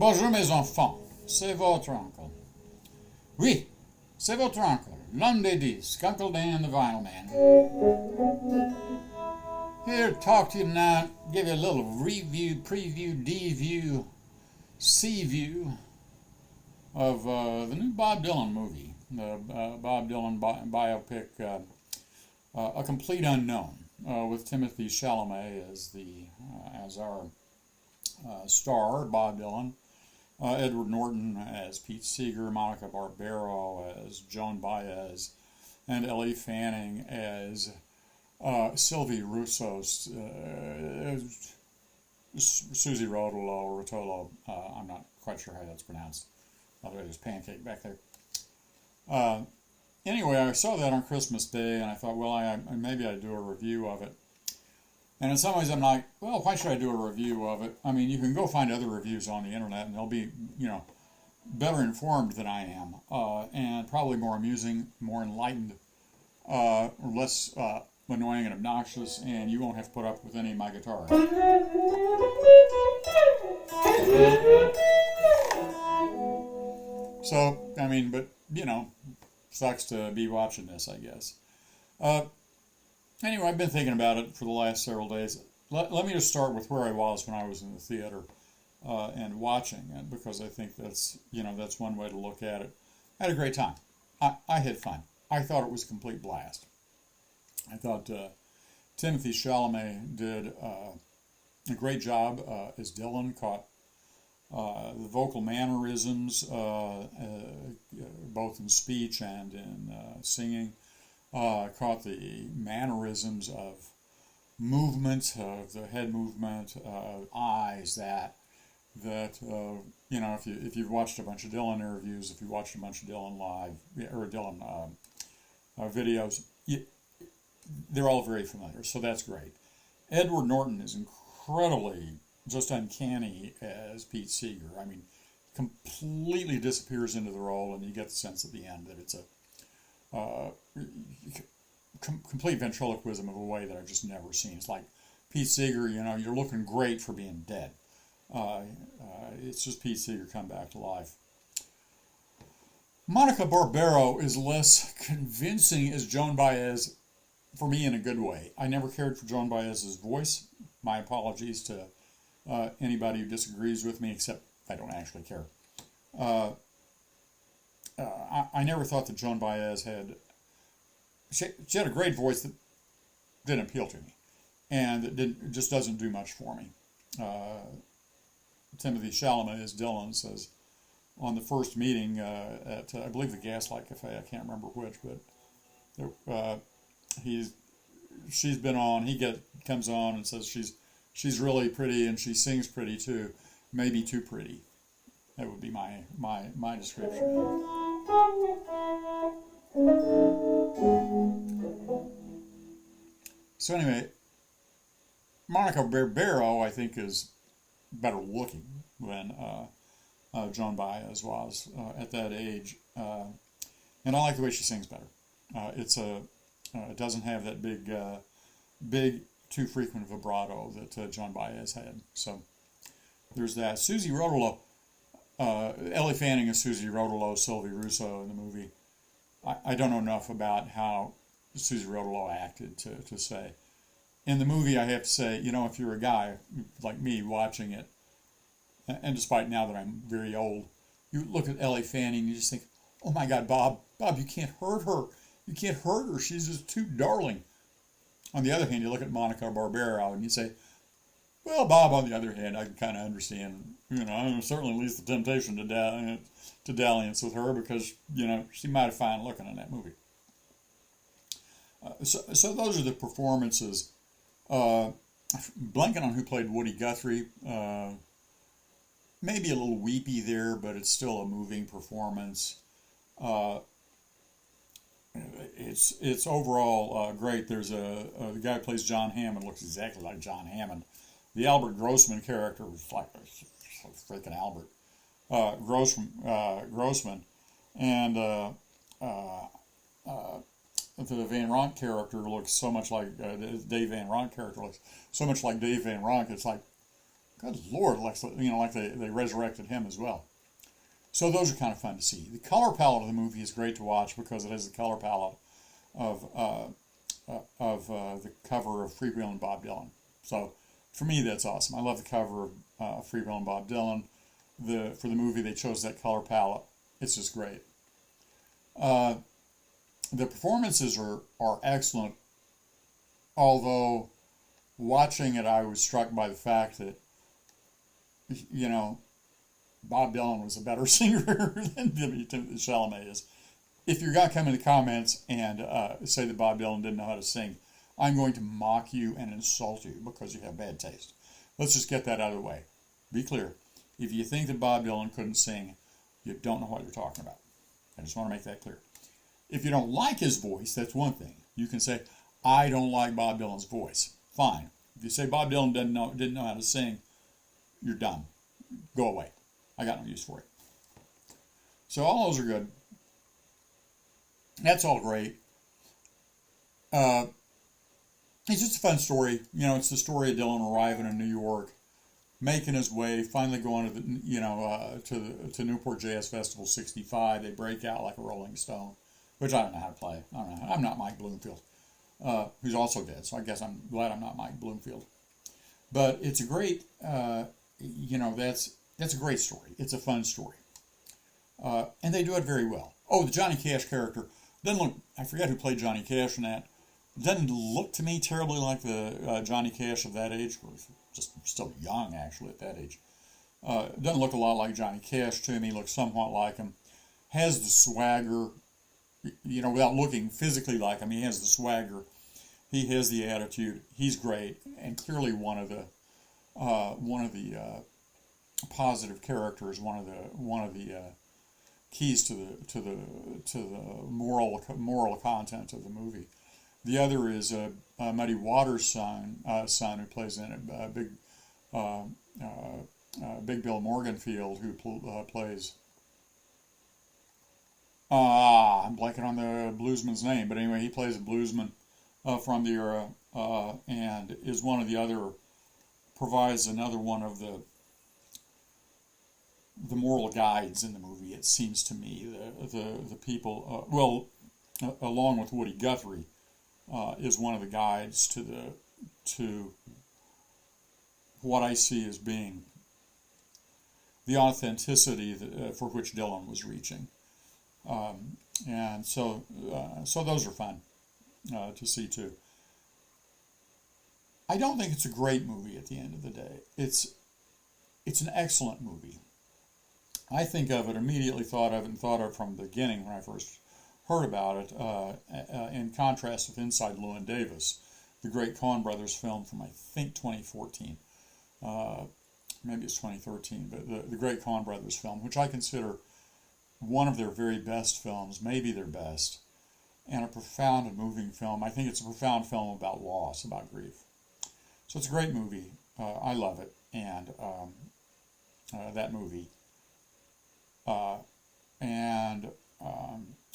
Bonjour mes enfants, c'est votre uncle. Oui, c'est votre uncle, l'homme des disques, Uncle Dan the Vinyl Man. Here to talk to you tonight, give you a little review, preview, D-view, C-view of the new Bob Dylan movie, the Bob Dylan biopic, A Complete Unknown, with Timothy Chalamet as our star, Bob Dylan, Edward Norton as Pete Seeger, Monica Barbaro as Joan Baez, and Ellie Fanning as Sylvie Russo, Susie Rotolo, I'm not quite sure how that's pronounced. By the way, there's pancake back there. Anyway, I saw that on Christmas Day, and I thought, well, maybe I'd do a review of it. And in some ways, I'm like, well, why should I do a review of it? I mean, you can go find other reviews on the internet, and they'll be, better informed than I am, and probably more amusing, more enlightened, or less annoying and obnoxious, and you won't have to put up with any of my guitar. So, I mean, but, sucks to be watching this, I guess. Anyway, I've been thinking about it for the last several days. Let me just start with where I was when I was in the theater and watching it, because I think that's one way to look at it. I had a great time. I had fun. I thought it was a complete blast. I thought Timothy Chalamet did a great job as Dylan, caught the vocal mannerisms, both in speech and in singing, caught the mannerisms of movement, of the head movement, eyes, if you've watched a bunch of Dylan interviews, if you watched a bunch of Dylan live, or Dylan videos, they're all very familiar, so that's great. Edward Norton is incredibly just uncanny as Pete Seeger. I mean, completely disappears into the role, and you get the sense at the end that it's a complete ventriloquism of a way that I've just never seen. It's like Pete Seeger, you're looking great for being dead. It's just Pete Seeger come back to life. Monica Barbaro is less convincing as Joan Baez, for me, in a good way. I never cared for Joan Baez's voice. My apologies to anybody who disagrees with me, except I don't actually care. I never thought that Joan Baez she had a great voice that didn't appeal to me, and it just doesn't do much for me. Timothy Chalamet as Dylan says on the first meeting at I believe the Gaslight Cafe, I can't remember which, but she's been on. He comes on and says she's really pretty and she sings pretty too, maybe too pretty. That would be my description. So anyway, Monica Barbaro, I think, is better looking than Joan Baez was at that age, and I like the way she sings better. It doesn't have that big, too frequent vibrato that Joan Baez had. So there's that. Susie Rotolo, Ellie Fanning is Susie Rotolo, Sylvie Russo in the movie. I don't know enough about how Susie Rotolo acted to say. In the movie, I have to say, if you're a guy like me watching it, and despite now that I'm very old, you look at Ellie Fanning and you just think, oh my God, Bob, you can't hurt her. You can't hurt her. She's just too darling. On the other hand, you look at Monica Barbaro and you say, well, Bob, on the other hand, I can kind of understand, certainly at least the temptation to dalliance with her, because, she might have fine looking in that movie. So those are the performances. Blanking on who played Woody Guthrie. Maybe a little weepy there, but it's still a moving performance. It's overall great. There's the guy who plays John Hammond, looks exactly like John Hammond. The Albert Grossman character was like freaking Albert Grossman, and the Van Ronk character looks so much like Dave Van Ronk character looks so much like Dave Van Ronk. It's like Good Lord, like they resurrected him as well. So those are kind of fun to see. The color palette of the movie is great to watch because it has the color palette of the cover of Freewheelin' Bob Dylan. So for me, that's awesome. I love the cover of Freewheelin' Bob Dylan. For the movie, they chose that color palette. It's just great. The performances are excellent, although watching it, I was struck by the fact that, Bob Dylan was a better singer than Timothée Chalamet is. If you're going to come in the comments and say that Bob Dylan didn't know how to sing, I'm going to mock you and insult you because you have bad taste. Let's just get that out of the way. Be clear. If you think that Bob Dylan couldn't sing, you don't know what you're talking about. I just want to make that clear. If you don't like his voice, that's one thing. You can say, I don't like Bob Dylan's voice. Fine. If you say Bob Dylan didn't know how to sing, you're done. Go away. I got no use for it. So all those are good. That's all great. It's just a fun story. It's the story of Dylan arriving in New York, making his way, finally going to the to Newport Jazz Festival '65. They break out like a Rolling Stone, which I don't know how to play. I don't know. I'm not Mike Bloomfield, who's also dead. So I guess I'm glad I'm not Mike Bloomfield. But it's a great, that's a great story. It's a fun story, and they do it very well. Oh, the Johnny Cash character doesn't look. I forget who played Johnny Cash in that. Doesn't look to me terribly like the Johnny Cash of that age. Just still young, actually, at that age. Doesn't look a lot like Johnny Cash to me. Looks somewhat like him. Has the swagger, without looking physically like him. He has the swagger. He has the attitude. He's great, and clearly one of the positive characters. One of the keys to the moral content of the movie. The other is Muddy Waters' son who plays in it, Big Bill Morganfield, who plays. I'm blanking on the bluesman's name, but anyway, he plays a bluesman from the era, and is one of the other. Provides another one of the moral guides in the movie. It seems to me the people along with Woody Guthrie. Is one of the guides to what I see as being the authenticity for which Dylan was reaching, and so those are fun to see too. I don't think it's a great movie at the end of the day. It's an excellent movie. I think of it, immediately thought of from the beginning when I first heard about it, in contrast with Inside Llewyn Davis, the great Coen Brothers film from, I think, 2014. Maybe it's 2013, but the great Coen Brothers film, which I consider one of their very best films, maybe their best, and a profound and moving film. I think it's a profound film about loss, about grief. So it's a great movie. I love it, and that movie.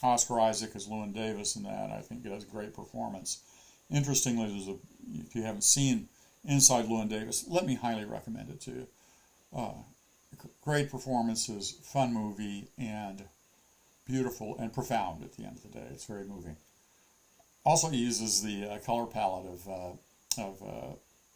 Oscar Isaac as Llewyn Davis in that, I think, does a great performance. Interestingly, if you haven't seen Inside Llewyn Davis, let me highly recommend it to you. Great performances, fun movie, and beautiful and profound at the end of the day. It's very moving. Also uses the color palette of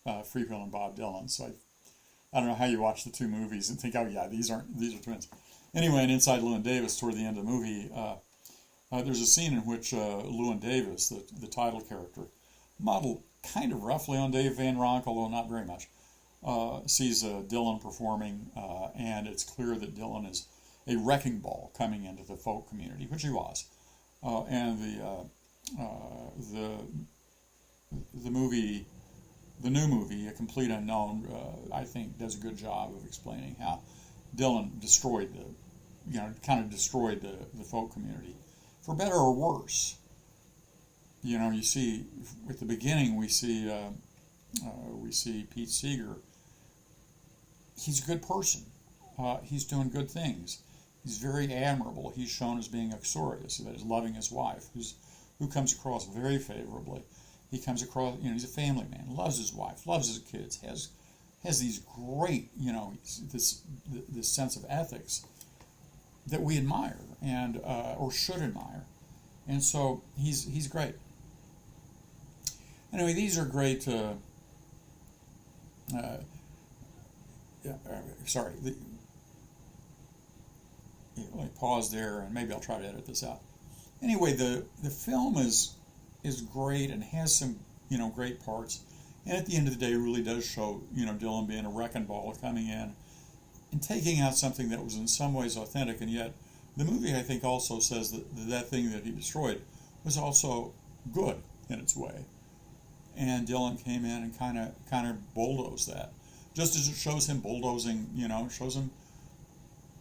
Freewheelin' Bob Dylan. So I don't know how you watch the two movies and think, oh yeah, these are twins. Anyway, in Inside Llewyn Davis, toward the end of the movie, there's a scene in which Llewyn Davis, the title character, modeled kind of roughly on Dave Van Ronk, although not very much, sees Dylan performing, and it's clear that Dylan is a wrecking ball coming into the folk community, which he was. And the new movie, A Complete Unknown, I think does a good job of explaining how Dylan destroyed the folk community, for better or worse. You see, at the beginning, we see Pete Seeger. He's a good person. He's doing good things. He's very admirable. He's shown as being uxorious, that is, loving his wife, who comes across very favorably. He comes across, he's a family man, loves his wife, loves his kids, has has these great, this sense of ethics that we admire and or should admire, and so he's great. Anyway, these are great. Sorry. Let me pause there, and maybe I'll try to edit this out. Anyway, the film is great and has some great parts, and at the end of the day, it really does show Dylan being a wrecking ball, coming in and taking out something that was in some ways authentic, and yet the movie, I think, also says that thing that he destroyed was also good in its way, and Dylan came in and kind of bulldozed that, just as it shows him bulldozing, shows him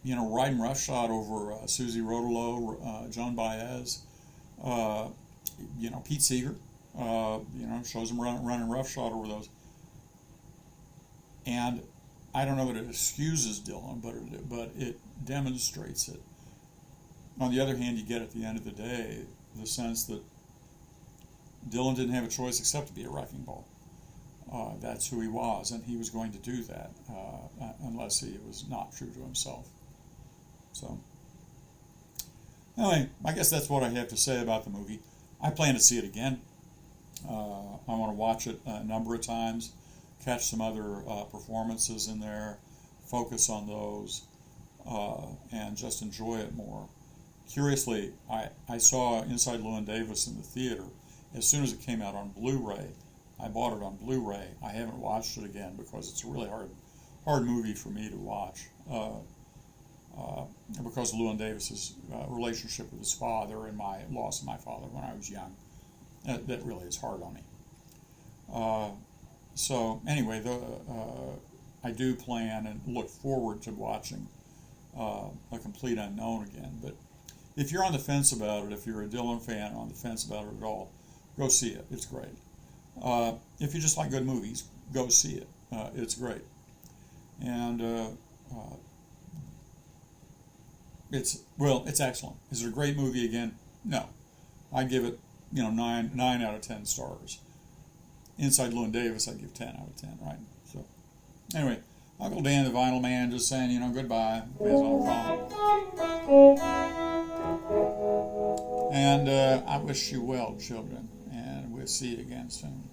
riding roughshod over Susie Rodolo, Joan Baez, Pete Seeger, shows him running roughshod over those. And I don't know that it excuses Dylan, but it demonstrates it. On the other hand, you get at the end of the day the sense that Dylan didn't have a choice except to be a wrecking ball. That's who he was, and he was going to do that unless he was not true to himself. So, anyway, I guess that's what I have to say about the movie. I plan to see it again. I want to watch it a number of times, catch some other performances in there, focus on those, and just enjoy it more. Curiously, I saw Inside Llewyn Davis in the theater as soon as it came out on Blu-ray. I bought it on Blu-ray. I haven't watched it again because it's a really hard movie for me to watch. Because of Llewyn Davis's relationship with his father and my loss of my father when I was young. That really is hard on me. So anyway, I do plan and look forward to watching A Complete Unknown again. But if you're on the fence about it, if you're a Dylan fan on the fence about it at all, go see it. It's great. If you just like good movies, go see it. It's great. And it's excellent. Is it a great movie again? No. I'd give it, 9 out of 10 stars. Inside Llewyn Davis, I'd give 10 out of 10, right? So, anyway, Uncle Dan the Vinyl Man just saying, goodbye. And I wish you well, children, and we'll see you again soon.